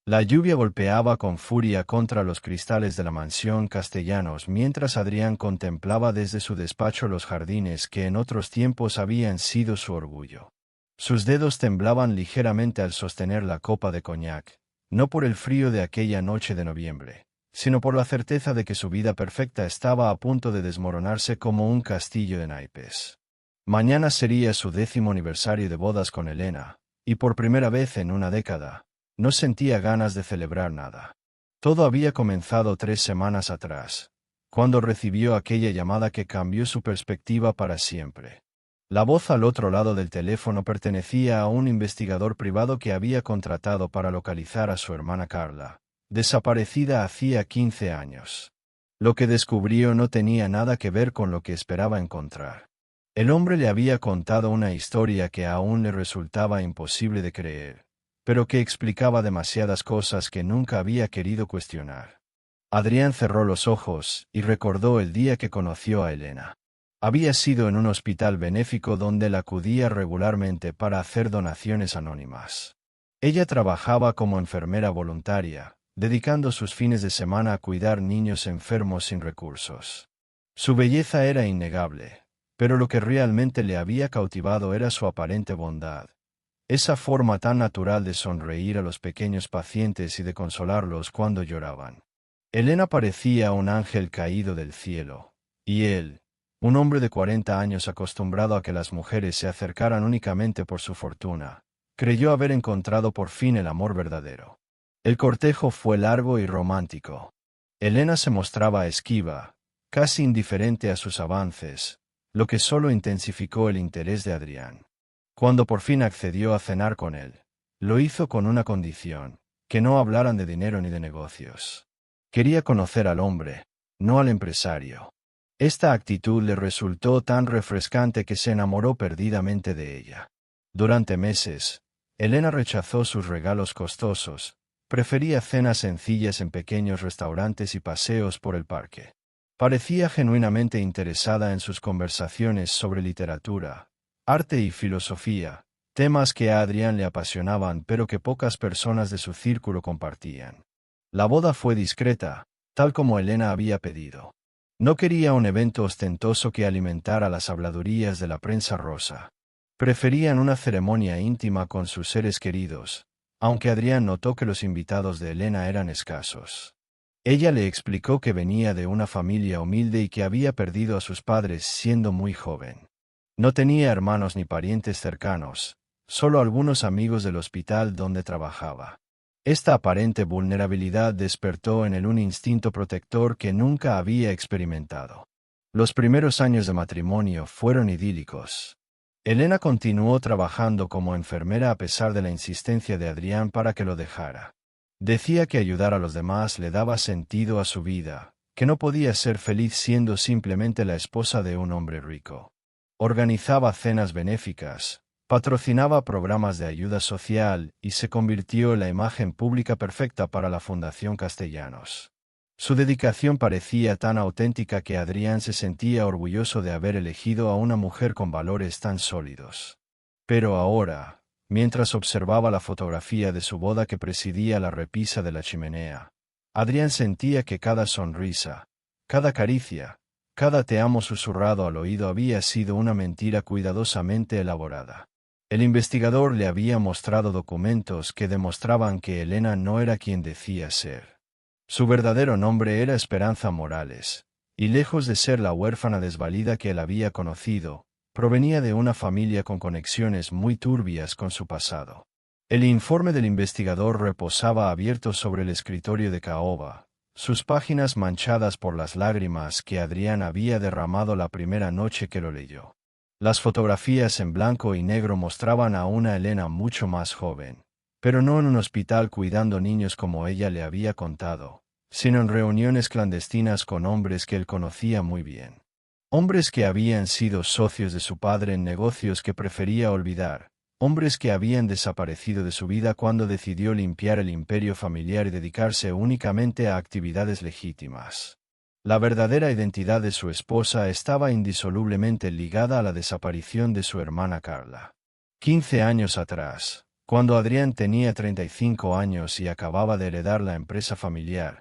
La lluvia golpeaba con furia contra los cristales de la mansión Castellanos mientras Adrián contemplaba desde su despacho los jardines que en otros tiempos habían sido su orgullo. Sus dedos temblaban ligeramente al sostener la copa de coñac, no por el frío de aquella noche de noviembre, sino por la certeza de que su vida perfecta estaba a punto de desmoronarse como un castillo de naipes. Mañana sería su 10º aniversario de bodas con Elena, y por primera vez en una década, no sentía ganas de celebrar nada. Todo había comenzado 3 semanas atrás, cuando recibió aquella llamada que cambió su perspectiva para siempre. La voz al otro lado del teléfono pertenecía a un investigador privado que había contratado para localizar a su hermana Carla, desaparecida hacía 15 años. Lo que descubrió no tenía nada que ver con lo que esperaba encontrar. El hombre le había contado una historia que aún le resultaba imposible de creer, pero que explicaba demasiadas cosas que nunca había querido cuestionar. Adrián cerró los ojos y recordó el día que conoció a Elena. Había sido en un hospital benéfico donde él acudía regularmente para hacer donaciones anónimas. Ella trabajaba como enfermera voluntaria, dedicando sus fines de semana a cuidar niños enfermos sin recursos. Su belleza era innegable, pero lo que realmente le había cautivado era su aparente bondad. Esa forma tan natural de sonreír a los pequeños pacientes y de consolarlos cuando lloraban. Elena parecía un ángel caído del cielo, y él, un hombre de 40 años acostumbrado a que las mujeres se acercaran únicamente por su fortuna, creyó haber encontrado por fin el amor verdadero. El cortejo fue largo y romántico. Elena se mostraba esquiva, casi indiferente a sus avances, lo que solo intensificó el interés de Adrián. Cuando por fin accedió a cenar con él, lo hizo con una condición, que no hablaran de dinero ni de negocios. Quería conocer al hombre, no al empresario. Esta actitud le resultó tan refrescante que se enamoró perdidamente de ella. Durante meses, Elena rechazó sus regalos costosos, prefería cenas sencillas en pequeños restaurantes y paseos por el parque. Parecía genuinamente interesada en sus conversaciones sobre literatura, arte y filosofía, temas que a Adrián le apasionaban pero que pocas personas de su círculo compartían. La boda fue discreta, tal como Elena había pedido. No quería un evento ostentoso que alimentara las habladurías de la prensa rosa. Preferían una ceremonia íntima con sus seres queridos, aunque Adrián notó que los invitados de Elena eran escasos. Ella le explicó que venía de una familia humilde y que había perdido a sus padres siendo muy joven. No tenía hermanos ni parientes cercanos, solo algunos amigos del hospital donde trabajaba. Esta aparente vulnerabilidad despertó en él un instinto protector que nunca había experimentado. Los primeros años de matrimonio fueron idílicos. Elena continuó trabajando como enfermera a pesar de la insistencia de Adrián para que lo dejara. Decía que ayudar a los demás le daba sentido a su vida, que no podía ser feliz siendo simplemente la esposa de un hombre rico. Organizaba cenas benéficas, patrocinaba programas de ayuda social y se convirtió en la imagen pública perfecta para la Fundación Castellanos. Su dedicación parecía tan auténtica que Adrián se sentía orgulloso de haber elegido a una mujer con valores tan sólidos. Pero ahora, mientras observaba la fotografía de su boda que presidía la repisa de la chimenea, Adrián sentía que cada sonrisa, cada caricia, cada te amo susurrado al oído había sido una mentira cuidadosamente elaborada. El investigador le había mostrado documentos que demostraban que Elena no era quien decía ser. Su verdadero nombre era Esperanza Morales, y lejos de ser la huérfana desvalida que él había conocido, provenía de una familia con conexiones muy turbias con su pasado. El informe del investigador reposaba abierto sobre el escritorio de caoba, sus páginas manchadas por las lágrimas que Adrián había derramado la primera noche que lo leyó. Las fotografías en blanco y negro mostraban a una Elena mucho más joven, pero no en un hospital cuidando niños como ella le había contado, sino en reuniones clandestinas con hombres que él conocía muy bien. Hombres que habían sido socios de su padre en negocios que prefería olvidar, hombres que habían desaparecido de su vida cuando decidió limpiar el imperio familiar y dedicarse únicamente a actividades legítimas. La verdadera identidad de su esposa estaba indisolublemente ligada a la desaparición de su hermana Carla. 15 años atrás, Cuando Adrián tenía 35 años y acababa de heredar la empresa familiar,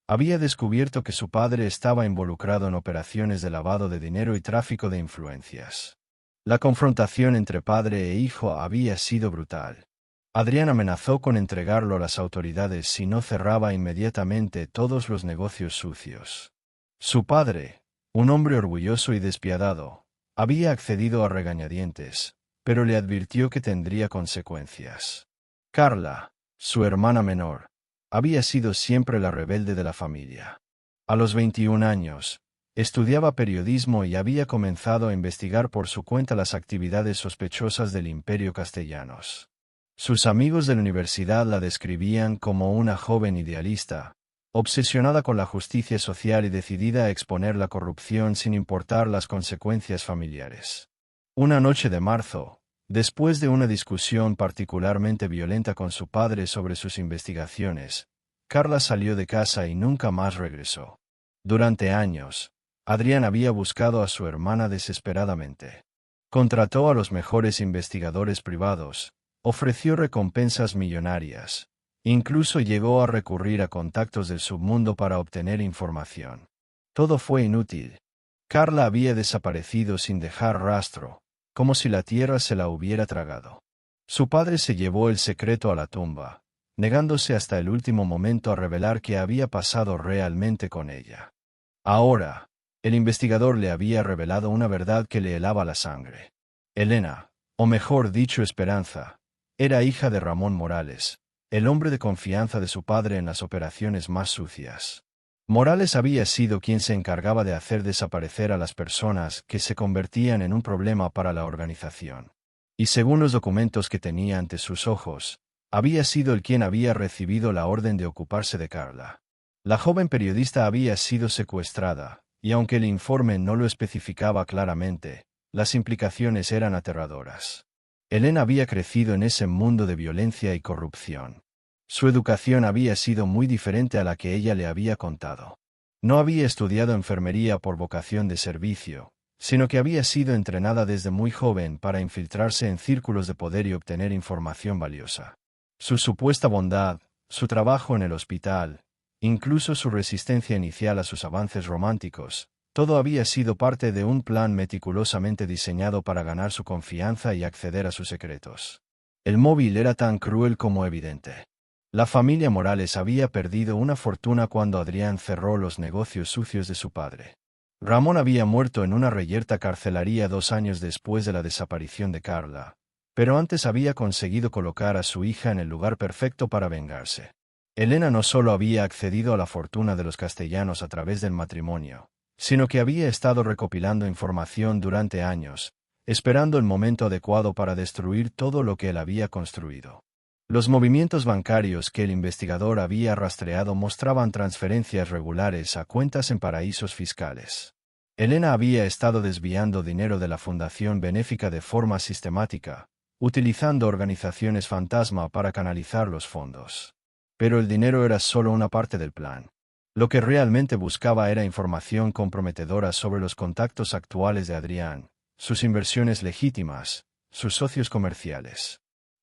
había descubierto que su padre estaba involucrado en operaciones de lavado de dinero y tráfico de influencias. La confrontación entre padre e hijo había sido brutal. Adrián amenazó con entregarlo a las autoridades si no cerraba inmediatamente todos los negocios sucios. Su padre, un hombre orgulloso y despiadado, había accedido a regañadientes, pero le advirtió que tendría consecuencias. Carla, su hermana menor, había sido siempre la rebelde de la familia. A los 21 años, estudiaba periodismo y había comenzado a investigar por su cuenta las actividades sospechosas del Imperio Castellanos. Sus amigos de la universidad la describían como una joven idealista, obsesionada con la justicia social y decidida a exponer la corrupción sin importar las consecuencias familiares. Una noche de marzo, después de una discusión particularmente violenta con su padre sobre sus investigaciones, Carla salió de casa y nunca más regresó. Durante años, Adrián había buscado a su hermana desesperadamente. Contrató a los mejores investigadores privados, ofreció recompensas millonarias, incluso llegó a recurrir a contactos del submundo para obtener información. Todo fue inútil. Carla había desaparecido sin dejar rastro, como si la tierra se la hubiera tragado. Su padre se llevó el secreto a la tumba, negándose hasta el último momento a revelar qué había pasado realmente con ella. Ahora, el investigador le había revelado una verdad que le helaba la sangre. Elena, o mejor dicho Esperanza, era hija de Ramón Morales, el hombre de confianza de su padre en las operaciones más sucias. Morales había sido quien se encargaba de hacer desaparecer a las personas que se convertían en un problema para la organización. Y según los documentos que tenía ante sus ojos, había sido el quien había recibido la orden de ocuparse de Carla. La joven periodista había sido secuestrada, y aunque el informe no lo especificaba claramente, las implicaciones eran aterradoras. Elena había crecido en ese mundo de violencia y corrupción. Su educación había sido muy diferente a la que ella le había contado. No había estudiado enfermería por vocación de servicio, sino que había sido entrenada desde muy joven para infiltrarse en círculos de poder y obtener información valiosa. Su supuesta bondad, su trabajo en el hospital, incluso su resistencia inicial a sus avances románticos, todo había sido parte de un plan meticulosamente diseñado para ganar su confianza y acceder a sus secretos. El móvil era tan cruel como evidente. La familia Morales había perdido una fortuna cuando Adrián cerró los negocios sucios de su padre. Ramón había muerto en una reyerta carcelaria 2 años después de la desaparición de Carla, pero antes había conseguido colocar a su hija en el lugar perfecto para vengarse. Elena no solo había accedido a la fortuna de los Castellanos a través del matrimonio, sino que había estado recopilando información durante años, esperando el momento adecuado para destruir todo lo que él había construido. Los movimientos bancarios que el investigador había rastreado mostraban transferencias regulares a cuentas en paraísos fiscales. Elena había estado desviando dinero de la fundación benéfica de forma sistemática, utilizando organizaciones fantasma para canalizar los fondos. Pero el dinero era solo una parte del plan. Lo que realmente buscaba era información comprometedora sobre los contactos actuales de Adrián, sus inversiones legítimas, sus socios comerciales.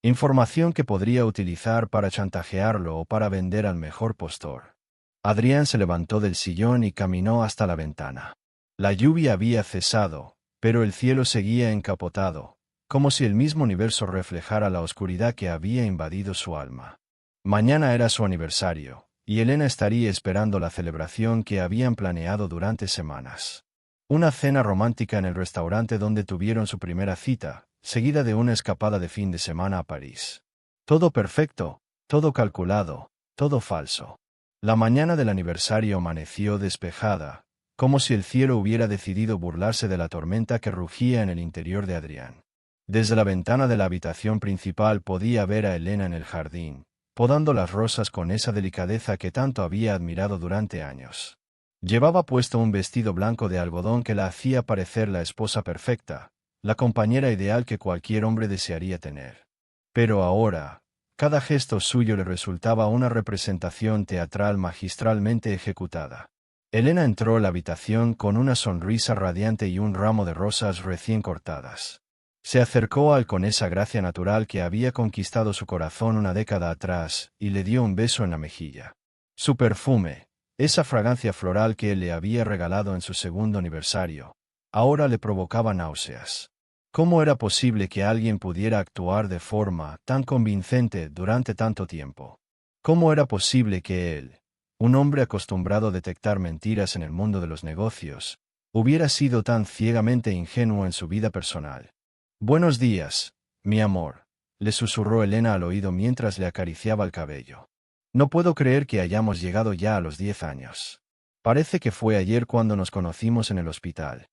Información que podría utilizar para chantajearlo o para vender al mejor postor. Adrián se levantó del sillón y caminó hasta la ventana. La lluvia había cesado, pero el cielo seguía encapotado, como si el mismo universo reflejara la oscuridad que había invadido su alma. Mañana era su aniversario, y Elena estaría esperando la celebración que habían planeado durante semanas. Una cena romántica en el restaurante donde tuvieron su primera cita, seguida de una escapada de fin de semana a París. Todo perfecto, todo calculado, todo falso. La mañana del aniversario amaneció despejada, como si el cielo hubiera decidido burlarse de la tormenta que rugía en el interior de Adrián. Desde la ventana de la habitación principal podía ver a Elena en el jardín, podando las rosas con esa delicadeza que tanto había admirado durante años. Llevaba puesto un vestido blanco de algodón que la hacía parecer la esposa perfecta, la compañera ideal que cualquier hombre desearía tener. Pero ahora, cada gesto suyo le resultaba una representación teatral magistralmente ejecutada. Elena entró a la habitación con una sonrisa radiante y un ramo de rosas recién cortadas. Se acercó a él con esa gracia natural que había conquistado su corazón una década atrás, y le dio un beso en la mejilla. Su perfume, esa fragancia floral que él le había regalado en su segundo aniversario, ahora le provocaba náuseas. ¿Cómo era posible que alguien pudiera actuar de forma tan convincente durante tanto tiempo? ¿Cómo era posible que él, un hombre acostumbrado a detectar mentiras en el mundo de los negocios, hubiera sido tan ciegamente ingenuo en su vida personal? «Buenos días, mi amor», le susurró Elena al oído mientras le acariciaba el cabello. «No puedo creer que hayamos llegado ya a los 10 años. Parece que fue ayer cuando nos conocimos en el hospital».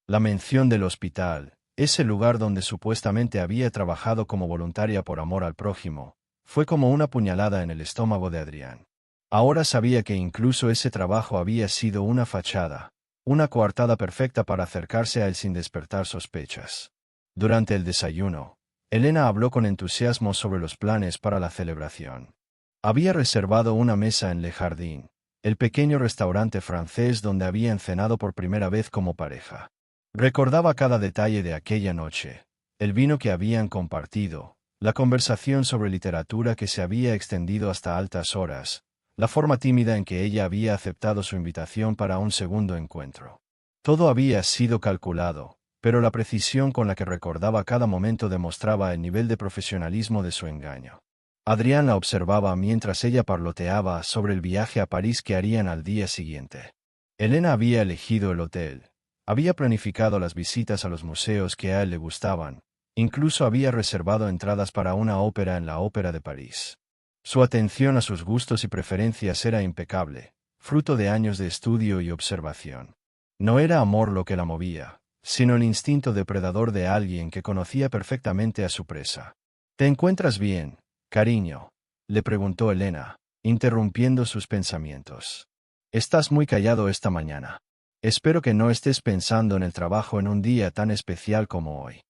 La mención del hospital, ese lugar donde supuestamente había trabajado como voluntaria por amor al prójimo, fue como una puñalada en el estómago de Adrián. Ahora sabía que incluso ese trabajo había sido una fachada, una coartada perfecta para acercarse a él sin despertar sospechas. Durante el desayuno, Elena habló con entusiasmo sobre los planes para la celebración. Había reservado una mesa en Le Jardin, el pequeño restaurante francés donde habían cenado por primera vez como pareja. Recordaba cada detalle de aquella noche, el vino que habían compartido, la conversación sobre literatura que se había extendido hasta altas horas, la forma tímida en que ella había aceptado su invitación para un segundo encuentro. Todo había sido calculado, pero la precisión con la que recordaba cada momento demostraba el nivel de profesionalismo de su engaño. Adrián la observaba mientras ella parloteaba sobre el viaje a París que harían al día siguiente. Elena había elegido el hotel, había planificado las visitas a los museos que a él le gustaban, incluso había reservado entradas para una ópera en la Ópera de París. Su atención a sus gustos y preferencias era impecable, fruto de años de estudio y observación. No era amor lo que la movía, sino el instinto depredador de alguien que conocía perfectamente a su presa. «¿Te encuentras bien, cariño?», le preguntó Elena, interrumpiendo sus pensamientos. «Estás muy callado esta mañana. Espero que no estés pensando en el trabajo en un día tan especial como hoy».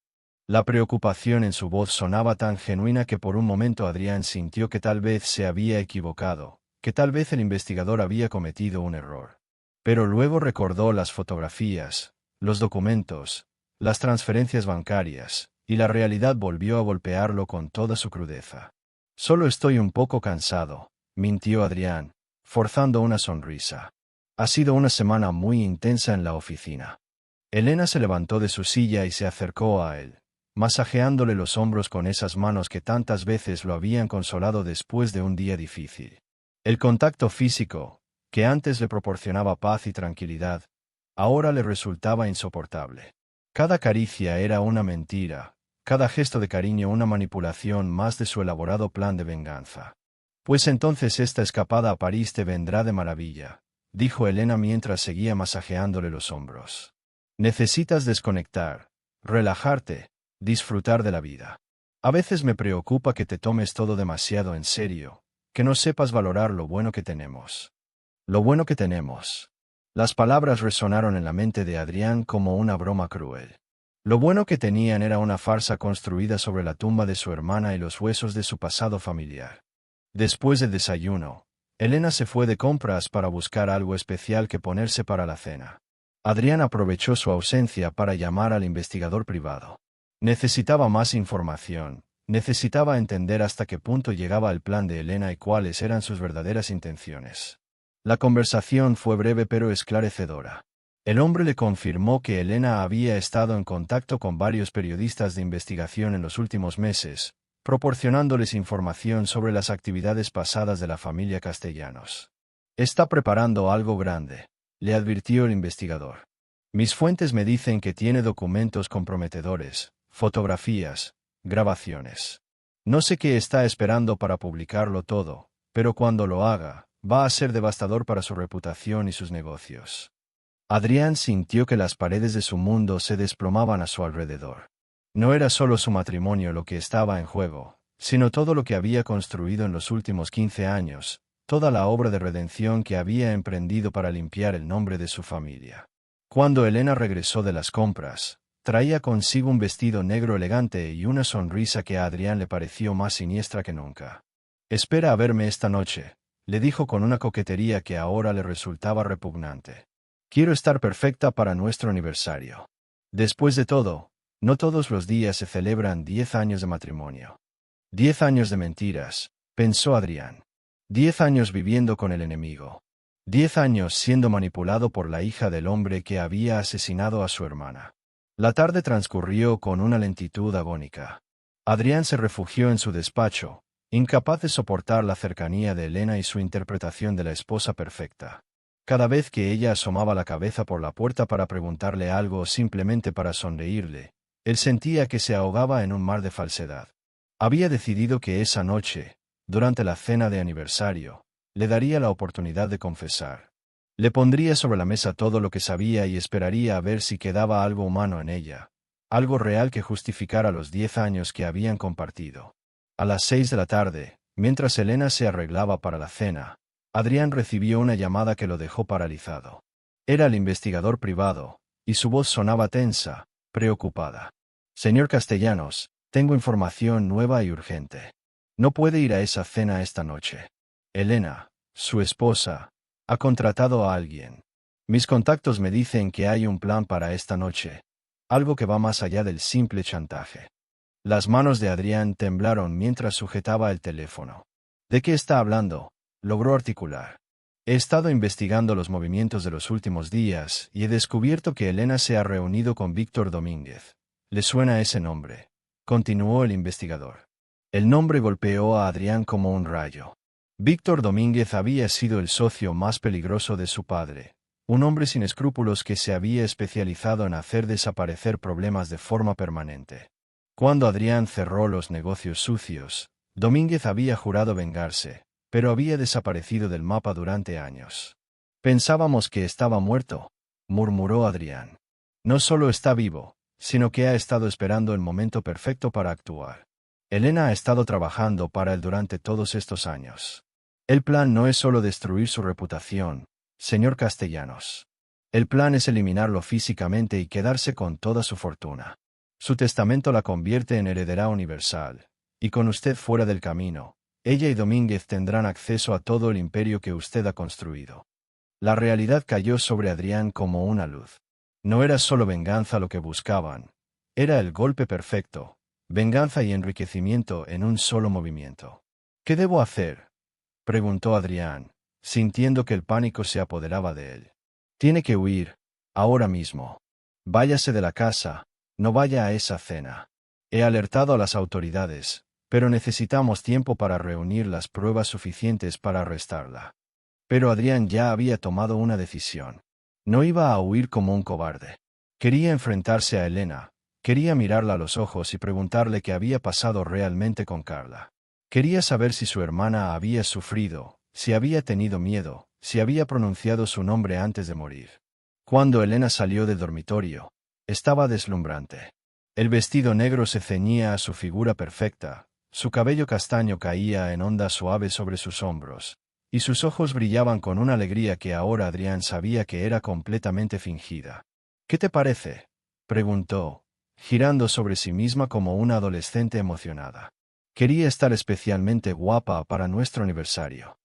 La preocupación en su voz sonaba tan genuina que por un momento Adrián sintió que tal vez se había equivocado, que tal vez el investigador había cometido un error. Pero luego recordó las fotografías, los documentos, las transferencias bancarias, y la realidad volvió a golpearlo con toda su crudeza. «Solo estoy un poco cansado», mintió Adrián, forzando una sonrisa. «Ha sido una semana muy intensa en la oficina». Elena se levantó de su silla y se acercó a él, masajeándole los hombros con esas manos que tantas veces lo habían consolado después de un día difícil. El contacto físico, que antes le proporcionaba paz y tranquilidad, ahora le resultaba insoportable. Cada caricia era una mentira, cada gesto de cariño una manipulación más de su elaborado plan de venganza. «Pues entonces esta escapada a París te vendrá de maravilla», dijo Elena mientras seguía masajeándole los hombros. «Necesitas desconectar, relajarte, disfrutar de la vida. A veces me preocupa que te tomes todo demasiado en serio, que no sepas valorar lo bueno que tenemos». «Lo bueno que tenemos». Las palabras resonaron en la mente de Adrián como una broma cruel. Lo bueno que tenían era una farsa construida sobre la tumba de su hermana y los huesos de su pasado familiar. Después del desayuno, Elena se fue de compras para buscar algo especial que ponerse para la cena. Adrián aprovechó su ausencia para llamar al investigador privado. Necesitaba más información, necesitaba entender hasta qué punto llegaba el plan de Elena y cuáles eran sus verdaderas intenciones. La conversación fue breve pero esclarecedora. El hombre le confirmó que Elena había estado en contacto con varios periodistas de investigación en los últimos meses, proporcionándoles información sobre las actividades pasadas de la familia Castellanos. «Está preparando algo grande», le advirtió el investigador. «Mis fuentes me dicen que tiene documentos comprometedores, fotografías, grabaciones. No sé qué está esperando para publicarlo todo, pero cuando lo haga, va a ser devastador para su reputación y sus negocios». Adrián sintió que las paredes de su mundo se desplomaban a su alrededor. No era solo su matrimonio lo que estaba en juego, sino todo lo que había construido en los últimos 15 años, toda la obra de redención que había emprendido para limpiar el nombre de su familia. Cuando Elena regresó de las compras, traía consigo un vestido negro elegante y una sonrisa que a Adrián le pareció más siniestra que nunca. «Espera a verme esta noche», le dijo con una coquetería que ahora le resultaba repugnante. «Quiero estar perfecta para nuestro aniversario. Después de todo, No todos los días se celebran 10 años de matrimonio. 10 años de mentiras, pensó Adrián. 10 años viviendo con el enemigo. 10 años siendo manipulado por la hija del hombre que había asesinado a su hermana. La tarde transcurrió con una lentitud agónica. Adrián se refugió en su despacho, incapaz de soportar la cercanía de Elena y su interpretación de la esposa perfecta. Cada vez que ella asomaba la cabeza por la puerta para preguntarle algo o simplemente para sonreírle, él sentía que se ahogaba en un mar de falsedad. Había decidido que esa noche, durante la cena de aniversario, le daría la oportunidad de confesar. Le pondría sobre la mesa todo lo que sabía y esperaría a ver si quedaba algo humano en ella, algo real que justificara los 10 años que habían compartido. A las 6 de la tarde, mientras Elena se arreglaba para la cena, Adrián recibió una llamada que lo dejó paralizado. Era el investigador privado, y su voz sonaba tensa, preocupada. Señor Castellanos, tengo información nueva y urgente. No puede ir a esa cena esta noche. Elena, su esposa, ha contratado a alguien. Mis contactos me dicen que hay un plan para esta noche, algo que va más allá del simple chantaje. Las manos de Adrián temblaron mientras sujetaba el teléfono. ¿De qué está hablando?, logró articular. He estado investigando los movimientos de los últimos días y he descubierto que Elena se ha reunido con Víctor Domínguez. ¿Le suena ese nombre?, continuó el investigador. El nombre golpeó a Adrián como un rayo. Víctor Domínguez había sido el socio más peligroso de su padre, un hombre sin escrúpulos que se había especializado en hacer desaparecer problemas de forma permanente. Cuando Adrián cerró los negocios sucios, Domínguez había jurado vengarse, pero había desaparecido del mapa durante años. Pensábamos que estaba muerto, murmuró Adrián. No solo está vivo, sino que ha estado esperando el momento perfecto para actuar. Elena ha estado trabajando para él durante todos estos años. El plan no es solo destruir su reputación, señor Castellanos. El plan es eliminarlo físicamente y quedarse con toda su fortuna. Su testamento la convierte en heredera universal, y con usted fuera del camino, ella y Domínguez tendrán acceso a todo el imperio que usted ha construido. La realidad cayó sobre Adrián como una luz. No era solo venganza lo que buscaban, era el golpe perfecto, venganza y enriquecimiento en un solo movimiento. ¿Qué debo hacer?, preguntó Adrián, sintiendo que el pánico se apoderaba de él. Tiene que huir, ahora mismo. Váyase de la casa, no vaya a esa cena. He alertado a las autoridades, pero necesitamos tiempo para reunir las pruebas suficientes para arrestarla. Pero Adrián ya había tomado una decisión. No iba a huir como un cobarde. Quería enfrentarse a Elena, quería mirarla a los ojos y preguntarle qué había pasado realmente con Carla. Quería saber si su hermana había sufrido, si había tenido miedo, si había pronunciado su nombre antes de morir. Cuando Elena salió del dormitorio, estaba deslumbrante. El vestido negro se ceñía a su figura perfecta, su cabello castaño caía en ondas suaves sobre sus hombros, y sus ojos brillaban con una alegría que ahora Adrián sabía que era completamente fingida. ¿Qué te parece?, preguntó, girando sobre sí misma como una adolescente emocionada. Quería estar especialmente guapa para nuestro aniversario.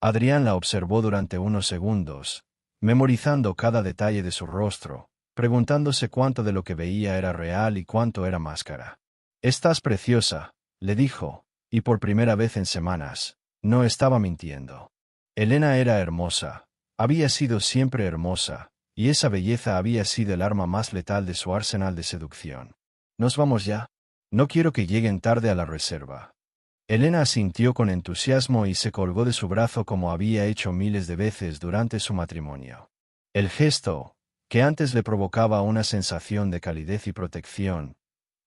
Adrián la observó durante unos segundos, memorizando cada detalle de su rostro, preguntándose cuánto de lo que veía era real y cuánto era máscara. «Estás preciosa», le dijo, y por primera vez en semanas, no estaba mintiendo. Elena era hermosa, había sido siempre hermosa, y esa belleza había sido el arma más letal de su arsenal de seducción. «¿Nos vamos ya? No quiero que lleguen tarde a la reserva». Elena asintió con entusiasmo y se colgó de su brazo como había hecho miles de veces durante su matrimonio. El gesto, que antes le provocaba una sensación de calidez y protección,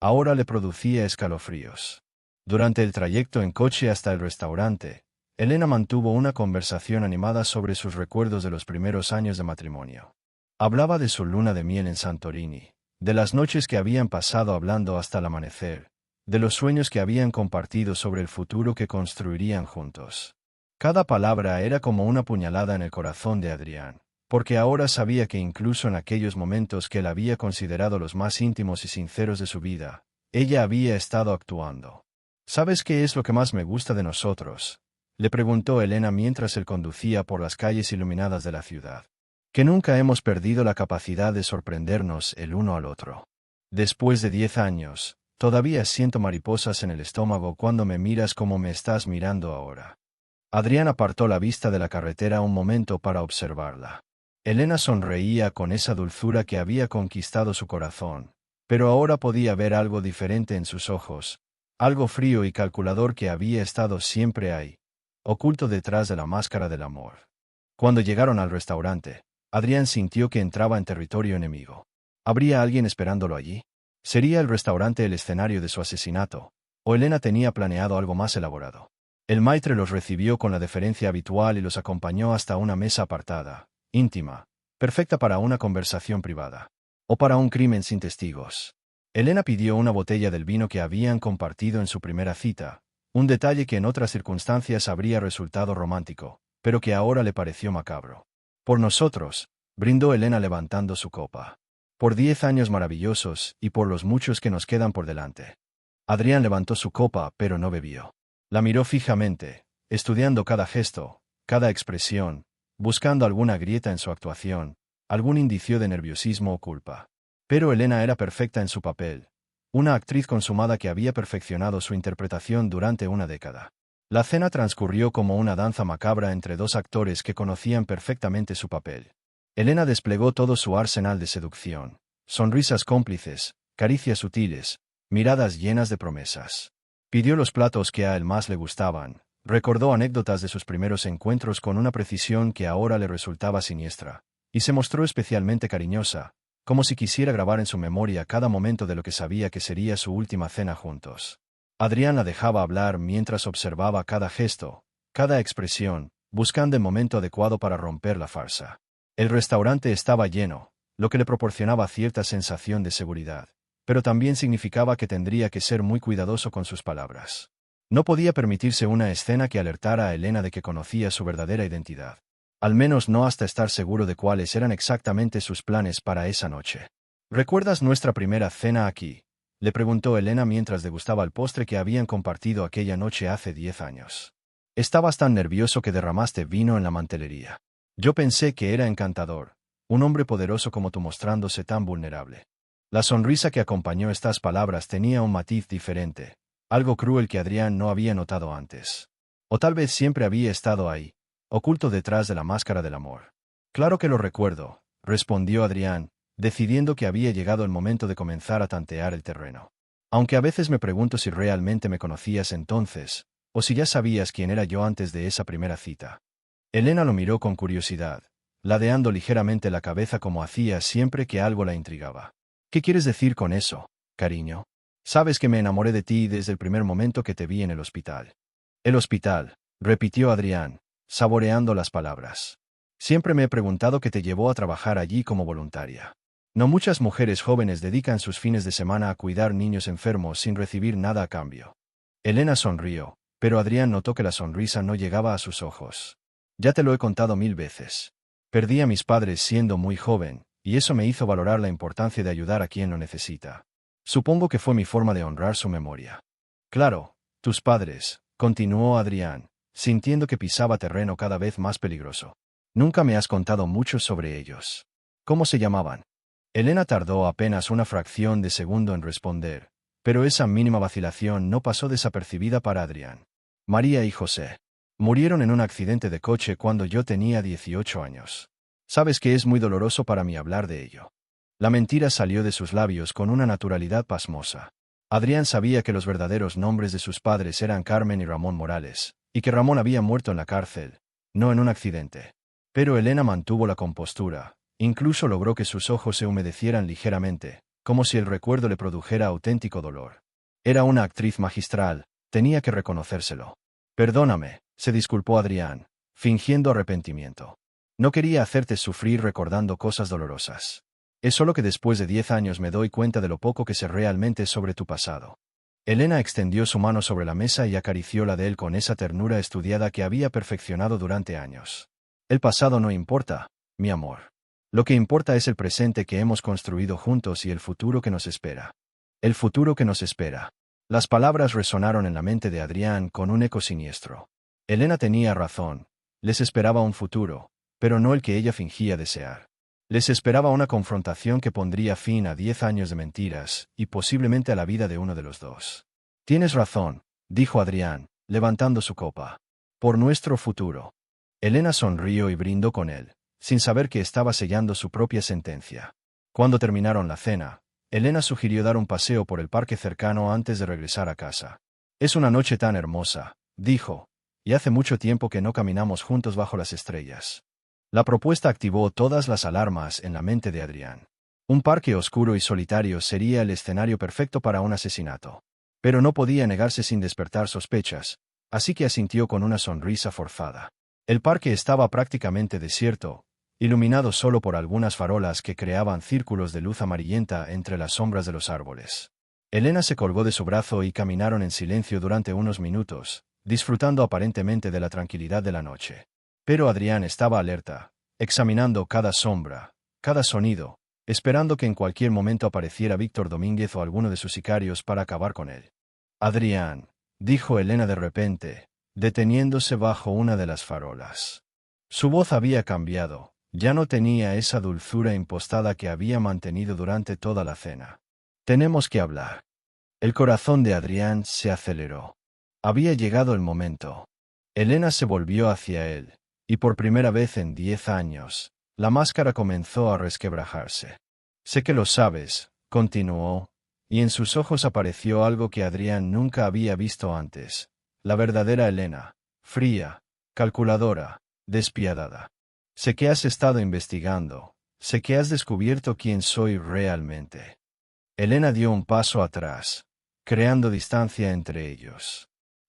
ahora le producía escalofríos. Durante el trayecto en coche hasta el restaurante, Elena mantuvo una conversación animada sobre sus recuerdos de los primeros años de matrimonio. Hablaba de su luna de miel en Santorini, de las noches que habían pasado hablando hasta el amanecer, de los sueños que habían compartido sobre el futuro que construirían juntos. Cada palabra era como una puñalada en el corazón de Adrián, porque ahora sabía que incluso en aquellos momentos que él había considerado los más íntimos y sinceros de su vida, ella había estado actuando. «¿Sabes qué es lo que más me gusta de nosotros?», le preguntó Elena mientras él conducía por las calles iluminadas de la ciudad. «Que nunca hemos perdido la capacidad de sorprendernos el uno al otro. Después de 10 años, todavía siento mariposas en el estómago cuando me miras como me estás mirando ahora. Adrián apartó la vista de la carretera un momento para observarla. Elena sonreía con esa dulzura que había conquistado su corazón, pero ahora podía ver algo diferente en sus ojos, algo frío y calculador que había estado siempre ahí, oculto detrás de la máscara del amor. Cuando llegaron al restaurante, Adrián sintió que entraba en territorio enemigo. ¿Habría alguien esperándolo allí? ¿Sería el restaurante el escenario de su asesinato? ¿O Elena tenía planeado algo más elaborado? El maitre los recibió con la deferencia habitual y los acompañó hasta una mesa apartada, íntima, perfecta para una conversación privada. O para un crimen sin testigos. Elena pidió una botella del vino que habían compartido en su primera cita, un detalle que en otras circunstancias habría resultado romántico, pero que ahora le pareció macabro. Por nosotros, brindó Elena levantando su copa. Por 10 años maravillosos y por los muchos que nos quedan por delante. Adrián levantó su copa, pero no bebió. La miró fijamente, estudiando cada gesto, cada expresión, buscando alguna grieta en su actuación, algún indicio de nerviosismo o culpa. Pero Elena era perfecta en su papel, una actriz consumada que había perfeccionado su interpretación durante una década. La cena transcurrió como una danza macabra entre dos actores que conocían perfectamente su papel. Elena desplegó todo su arsenal de seducción, sonrisas cómplices, caricias sutiles, miradas llenas de promesas. Pidió los platos que a él más le gustaban, recordó anécdotas de sus primeros encuentros con una precisión que ahora le resultaba siniestra, y se mostró especialmente cariñosa, como si quisiera grabar en su memoria cada momento de lo que sabía que sería su última cena juntos. Adrián la dejaba hablar mientras observaba cada gesto, cada expresión, buscando el momento adecuado para romper la farsa. El restaurante estaba lleno, lo que le proporcionaba cierta sensación de seguridad, pero también significaba que tendría que ser muy cuidadoso con sus palabras. No podía permitirse una escena que alertara a Elena de que conocía su verdadera identidad. Al menos no hasta estar seguro de cuáles eran exactamente sus planes para esa noche. ¿Recuerdas nuestra primera cena aquí?, le preguntó Elena mientras degustaba el postre que habían compartido aquella noche hace 10 años. Estabas tan nervioso que derramaste vino en la mantelería. Yo pensé que era encantador, un hombre poderoso como tú mostrándose tan vulnerable. La sonrisa que acompañó estas palabras tenía un matiz diferente, algo cruel que Adrián no había notado antes. O tal vez siempre había estado ahí, oculto detrás de la máscara del amor. Claro que lo recuerdo, respondió Adrián, decidiendo que había llegado el momento de comenzar a tantear el terreno. Aunque a veces me pregunto si realmente me conocías entonces, o si ya sabías quién era yo antes de esa primera cita. Elena lo miró con curiosidad, ladeando ligeramente la cabeza como hacía siempre que algo la intrigaba. ¿Qué quieres decir con eso, cariño? Sabes que me enamoré de ti desde el primer momento que te vi en el hospital. El hospital, repitió Adrián, saboreando las palabras. Siempre me he preguntado qué te llevó a trabajar allí como voluntaria. No muchas mujeres jóvenes dedican sus fines de semana a cuidar niños enfermos sin recibir nada a cambio. Elena sonrió, pero Adrián notó que la sonrisa no llegaba a sus ojos. Ya te lo he contado 1000 veces. Perdí a mis padres siendo muy joven, y eso me hizo valorar la importancia de ayudar a quien lo necesita. Supongo que fue mi forma de honrar su memoria. Claro, tus padres, continuó Adrián, sintiendo que pisaba terreno cada vez más peligroso. Nunca me has contado mucho sobre ellos. ¿Cómo se llamaban? Elena tardó apenas una fracción de segundo en responder, pero esa mínima vacilación no pasó desapercibida para Adrián. María y José. Murieron en un accidente de coche cuando yo tenía 18 años. Sabes que es muy doloroso para mí hablar de ello. La mentira salió de sus labios con una naturalidad pasmosa. Adrián sabía que los verdaderos nombres de sus padres eran Carmen y Ramón Morales, y que Ramón había muerto en la cárcel, no en un accidente. Pero Elena mantuvo la compostura. Incluso logró que sus ojos se humedecieran ligeramente, como si el recuerdo le produjera auténtico dolor. Era una actriz magistral, tenía que reconocérselo. Perdóname, se disculpó Adrián, fingiendo arrepentimiento. No quería hacerte sufrir recordando cosas dolorosas. Es solo que después de 10 años me doy cuenta de lo poco que sé realmente sobre tu pasado. Elena extendió su mano sobre la mesa y acarició la de él con esa ternura estudiada que había perfeccionado durante años. El pasado no importa, mi amor. Lo que importa es el presente que hemos construido juntos y el futuro que nos espera. El futuro que nos espera. Las palabras resonaron en la mente de Adrián con un eco siniestro. Elena tenía razón, les esperaba un futuro, pero no el que ella fingía desear. Les esperaba una confrontación que pondría fin a 10 años de mentiras, y posiblemente a la vida de uno de los dos. Tienes razón, dijo Adrián, levantando su copa. Por nuestro futuro. Elena sonrió y brindó con él, sin saber que estaba sellando su propia sentencia. Cuando terminaron la cena, Elena sugirió dar un paseo por el parque cercano antes de regresar a casa. Es una noche tan hermosa, dijo, y hace mucho tiempo que no caminamos juntos bajo las estrellas. La propuesta activó todas las alarmas en la mente de Adrián. Un parque oscuro y solitario sería el escenario perfecto para un asesinato. Pero no podía negarse sin despertar sospechas, así que asintió con una sonrisa forzada. El parque estaba prácticamente desierto, iluminado solo por algunas farolas que creaban círculos de luz amarillenta entre las sombras de los árboles. Elena se colgó de su brazo y caminaron en silencio durante unos minutos, disfrutando aparentemente de la tranquilidad de la noche. Pero Adrián estaba alerta, examinando cada sombra, cada sonido, esperando que en cualquier momento apareciera Víctor Domínguez o alguno de sus sicarios para acabar con él. Adrián, dijo Elena de repente, deteniéndose bajo una de las farolas. Su voz había cambiado, ya no tenía esa dulzura impostada que había mantenido durante toda la cena. Tenemos que hablar. El corazón de Adrián se aceleró. Había llegado el momento. Elena se volvió hacia él, y por primera vez en 10 años, la máscara comenzó a resquebrajarse. Sé que lo sabes, continuó, y en sus ojos apareció algo que Adrián nunca había visto antes. La verdadera Elena, fría, calculadora, despiadada. Sé que has estado investigando, sé que has descubierto quién soy realmente. Elena dio un paso atrás, creando distancia entre ellos.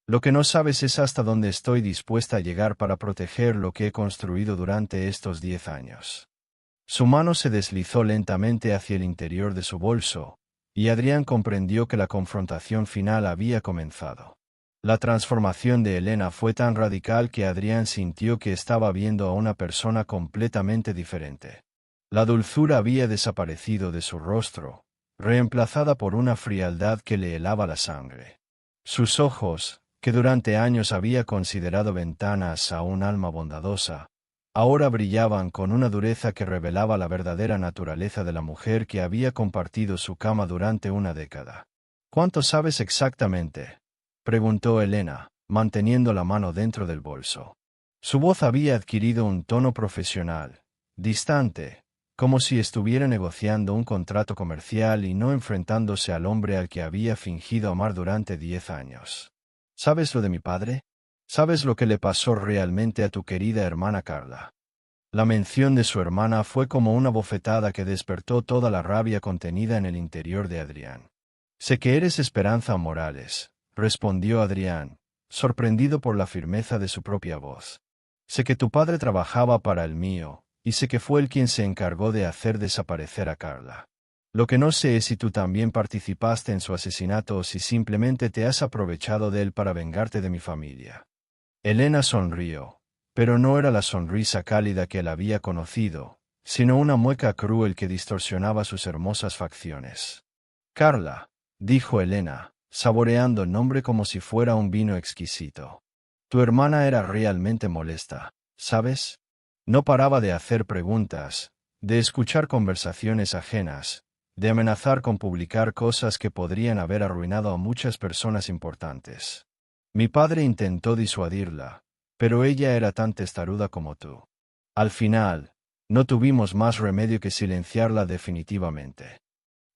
Lo que no sabes es hasta dónde estoy dispuesta a llegar para proteger lo que he construido durante estos 10 años. Su mano se deslizó lentamente hacia el interior de su bolso, y Adrián comprendió que la confrontación final había comenzado. La transformación de Elena fue tan radical que Adrián sintió que estaba viendo a una persona completamente diferente. La dulzura había desaparecido de su rostro, reemplazada por una frialdad que le helaba la sangre. Sus ojos, que durante años había considerado ventanas a un alma bondadosa, ahora brillaban con una dureza que revelaba la verdadera naturaleza de la mujer que había compartido su cama durante una década. ¿Cuánto sabes exactamente?, preguntó Elena, manteniendo la mano dentro del bolso. Su voz había adquirido un tono profesional, distante, como si estuviera negociando un contrato comercial y no enfrentándose al hombre al que había fingido amar durante 10 años. ¿Sabes lo de mi padre? ¿Sabes lo que le pasó realmente a tu querida hermana Carla? La mención de su hermana fue como una bofetada que despertó toda la rabia contenida en el interior de Adrián. Sé que eres Esperanza Morales, respondió Adrián, sorprendido por la firmeza de su propia voz. Sé que tu padre trabajaba para el mío, y sé que fue él quien se encargó de hacer desaparecer a Carla. Lo que no sé es si tú también participaste en su asesinato o si simplemente te has aprovechado de él para vengarte de mi familia. Elena sonrió, pero no era la sonrisa cálida que él había conocido, sino una mueca cruel que distorsionaba sus hermosas facciones. Carla, dijo Elena, saboreando el nombre como si fuera un vino exquisito. Tu hermana era realmente molesta, ¿sabes? No paraba de hacer preguntas, de escuchar conversaciones ajenas, de amenazar con publicar cosas que podrían haber arruinado a muchas personas importantes. Mi padre intentó disuadirla, pero ella era tan testaruda como tú. Al final, no tuvimos más remedio que silenciarla definitivamente.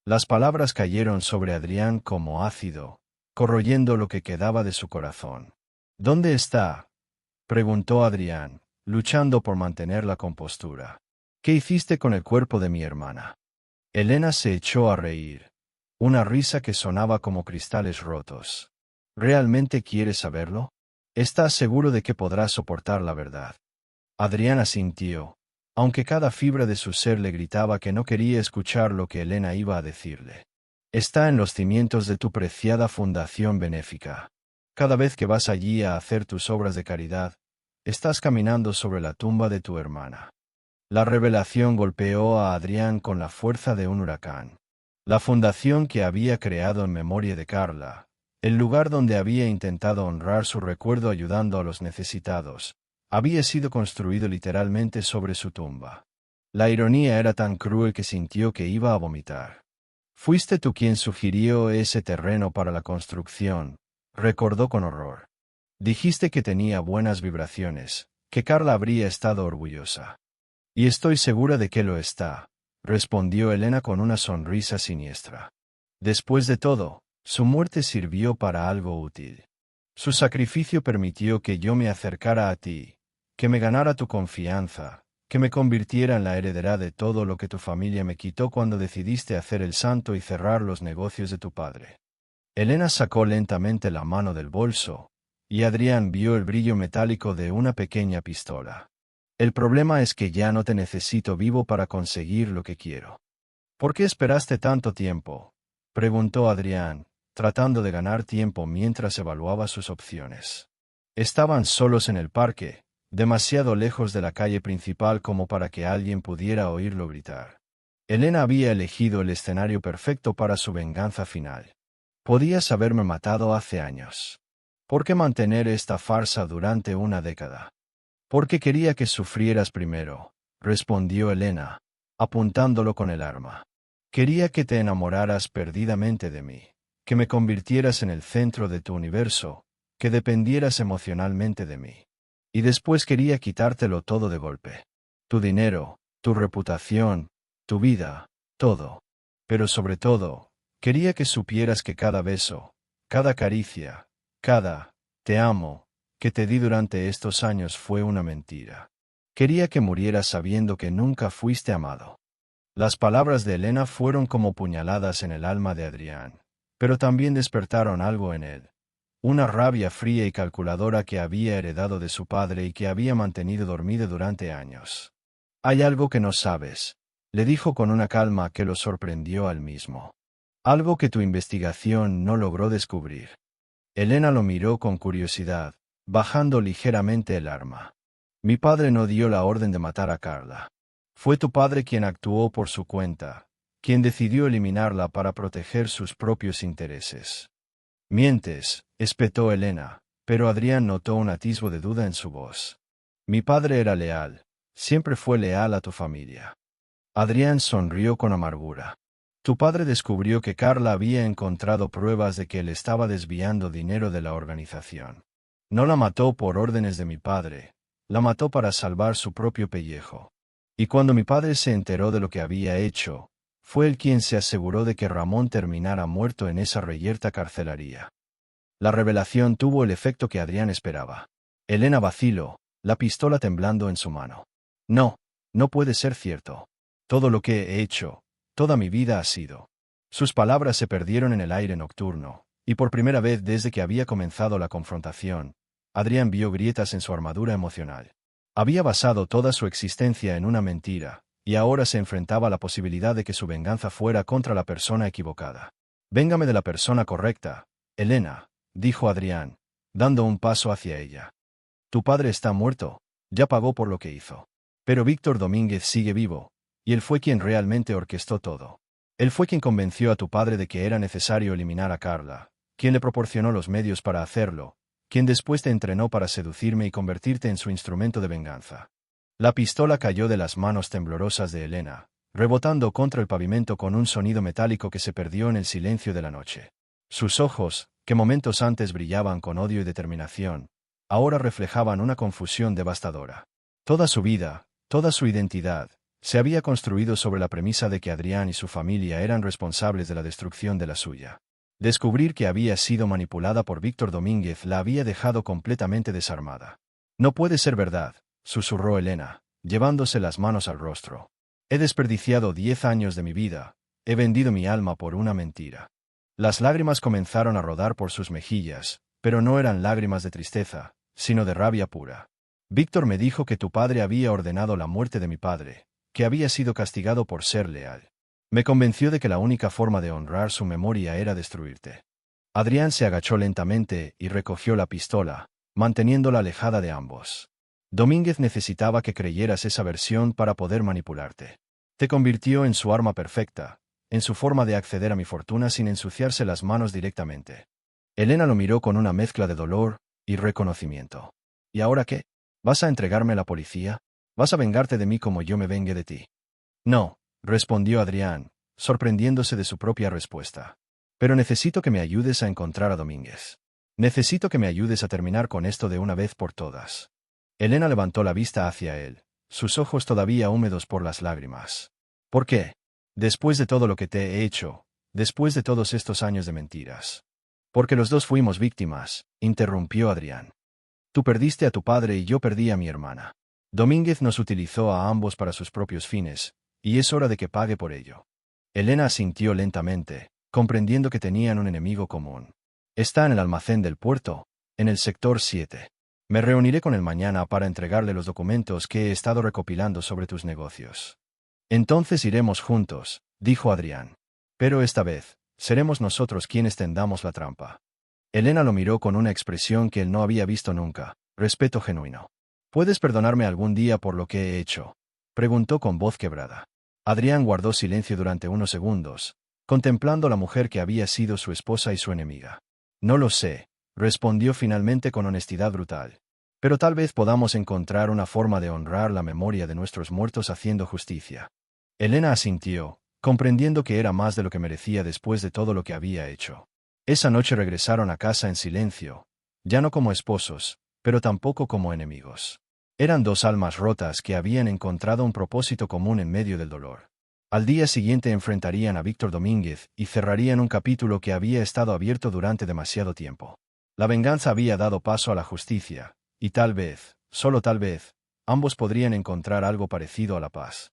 Las palabras cayeron sobre Adrián como ácido, corroyendo lo que quedaba de su corazón. ¿Dónde está?, preguntó Adrián, luchando por mantener la compostura. ¿Qué hiciste con el cuerpo de mi hermana? Elena se echó a reír, una risa que sonaba como cristales rotos. ¿Realmente quieres saberlo? ¿Estás seguro de que podrás soportar la verdad? Adrián asintió, aunque cada fibra de su ser le gritaba que no quería escuchar lo que Elena iba a decirle. Está en los cimientos de tu preciada fundación benéfica. Cada vez que vas allí a hacer tus obras de caridad, estás caminando sobre la tumba de tu hermana. La revelación golpeó a Adrián con la fuerza de un huracán. La fundación que había creado en memoria de Carla, el lugar donde había intentado honrar su recuerdo ayudando a los necesitados, había sido construido literalmente sobre su tumba. La ironía era tan cruel que sintió que iba a vomitar. Fuiste tú quien sugirió ese terreno para la construcción, recordó con horror. Dijiste que tenía buenas vibraciones, que Carla habría estado orgullosa. Y estoy segura de que lo está, respondió Elena con una sonrisa siniestra. Después de todo, su muerte sirvió para algo útil. Su sacrificio permitió que yo me acercara a ti, que me ganara tu confianza, que me convirtiera en la heredera de todo lo que tu familia me quitó cuando decidiste hacer el santo y cerrar los negocios de tu padre. Elena sacó lentamente la mano del bolso, y Adrián vio el brillo metálico de una pequeña pistola. El problema es que ya no te necesito vivo para conseguir lo que quiero. ¿Por qué esperaste tanto tiempo?, preguntó Adrián, tratando de ganar tiempo mientras evaluaba sus opciones. Estaban solos en el parque, demasiado lejos de la calle principal como para que alguien pudiera oírlo gritar. Elena había elegido el escenario perfecto para su venganza final. Podías haberme matado hace años. ¿Por qué mantener esta farsa durante una década? Porque quería que sufrieras primero, respondió Elena, apuntándolo con el arma. Quería que te enamoraras perdidamente de mí, que me convirtieras en el centro de tu universo, que dependieras emocionalmente de mí. Y después quería quitártelo todo de golpe. Tu dinero, tu reputación, tu vida, todo. Pero sobre todo, quería que supieras que cada beso, cada caricia, cada te amo que te di durante estos años fue una mentira. Quería que murieras sabiendo que nunca fuiste amado. Las palabras de Elena fueron como puñaladas en el alma de Adrián, pero también despertaron algo en él. Una rabia fría y calculadora que había heredado de su padre y que había mantenido dormido durante años. Hay algo que no sabes, le dijo con una calma que lo sorprendió al mismo. Algo que tu investigación no logró descubrir. Elena lo miró con curiosidad, bajando ligeramente el arma. Mi padre no dio la orden de matar a Carla. Fue tu padre quien actuó por su cuenta, quien decidió eliminarla para proteger sus propios intereses. Mientes, espetó Elena, pero Adrián notó un atisbo de duda en su voz. Mi padre era leal, siempre fue leal a tu familia. Adrián sonrió con amargura. Tu padre descubrió que Carla había encontrado pruebas de que él estaba desviando dinero de la organización. No la mató por órdenes de mi padre, la mató para salvar su propio pellejo. Y cuando mi padre se enteró de lo que había hecho, fue él quien se aseguró de que Ramón terminara muerto en esa reyerta carcelaría. La revelación tuvo el efecto que Adrián esperaba. Elena vaciló, la pistola temblando en su mano. No, no puede ser cierto. Todo lo que he hecho, toda mi vida ha sido. Sus palabras se perdieron en el aire nocturno, y por primera vez desde que había comenzado la confrontación, Adrián vio grietas en su armadura emocional. Había basado toda su existencia en una mentira, y ahora se enfrentaba a la posibilidad de que su venganza fuera contra la persona equivocada. Véngame de la persona correcta, Elena, dijo Adrián, dando un paso hacia ella. Tu padre está muerto, ya pagó por lo que hizo. Pero Víctor Domínguez sigue vivo, y él fue quien realmente orquestó todo. Él fue quien convenció a tu padre de que era necesario eliminar a Carla, quien le proporcionó los medios para hacerlo, quien después te entrenó para seducirme y convertirte en su instrumento de venganza. La pistola cayó de las manos temblorosas de Elena, rebotando contra el pavimento con un sonido metálico que se perdió en el silencio de la noche. Sus ojos, que momentos antes brillaban con odio y determinación, ahora reflejaban una confusión devastadora. Toda su vida, toda su identidad, se había construido sobre la premisa de que Adrián y su familia eran responsables de la destrucción de la suya. Descubrir que había sido manipulada por Víctor Domínguez la había dejado completamente desarmada. No puede ser verdad, susurró Elena, llevándose las manos al rostro. He desperdiciado 10 años de mi vida, he vendido mi alma por una mentira. Las lágrimas comenzaron a rodar por sus mejillas, pero no eran lágrimas de tristeza, sino de rabia pura. Víctor me dijo que tu padre había ordenado la muerte de mi padre, que había sido castigado por ser leal. Me convenció de que la única forma de honrar su memoria era destruirte. Adrián se agachó lentamente y recogió la pistola, manteniéndola alejada de ambos. Domínguez necesitaba que creyeras esa versión para poder manipularte. Te convirtió en su arma perfecta, en su forma de acceder a mi fortuna sin ensuciarse las manos directamente. Elena lo miró con una mezcla de dolor y reconocimiento. ¿Y ahora qué? ¿Vas a entregarme a la policía? ¿Vas a vengarte de mí como yo me vengue de ti? No, respondió Adrián, sorprendiéndose de su propia respuesta. Pero necesito que me ayudes a encontrar a Domínguez. Necesito que me ayudes a terminar con esto de una vez por todas. Elena levantó la vista hacia él, sus ojos todavía húmedos por las lágrimas. ¿Por qué? Después de todo lo que te he hecho, después de todos estos años de mentiras. Porque los dos fuimos víctimas, interrumpió Adrián. Tú perdiste a tu padre y yo perdí a mi hermana. Domínguez nos utilizó a ambos para sus propios fines, y es hora de que pague por ello. Elena asintió lentamente, comprendiendo que tenían un enemigo común. Está en el almacén del puerto, en el sector 7. Me reuniré con él mañana para entregarle los documentos que he estado recopilando sobre tus negocios. Entonces iremos juntos, dijo Adrián. Pero esta vez, seremos nosotros quienes tendamos la trampa. Elena lo miró con una expresión que él no había visto nunca, respeto genuino. ¿Puedes perdonarme algún día por lo que he hecho?, preguntó con voz quebrada. Adrián guardó silencio durante unos segundos, contemplando a la mujer que había sido su esposa y su enemiga. No lo sé, respondió finalmente con honestidad brutal. Pero tal vez podamos encontrar una forma de honrar la memoria de nuestros muertos haciendo justicia. Elena asintió, comprendiendo que era más de lo que merecía después de todo lo que había hecho. Esa noche regresaron a casa en silencio, ya no como esposos, pero tampoco como enemigos. Eran dos almas rotas que habían encontrado un propósito común en medio del dolor. Al día siguiente enfrentarían a Víctor Domínguez y cerrarían un capítulo que había estado abierto durante demasiado tiempo. La venganza había dado paso a la justicia, y tal vez, solo tal vez, ambos podrían encontrar algo parecido a la paz.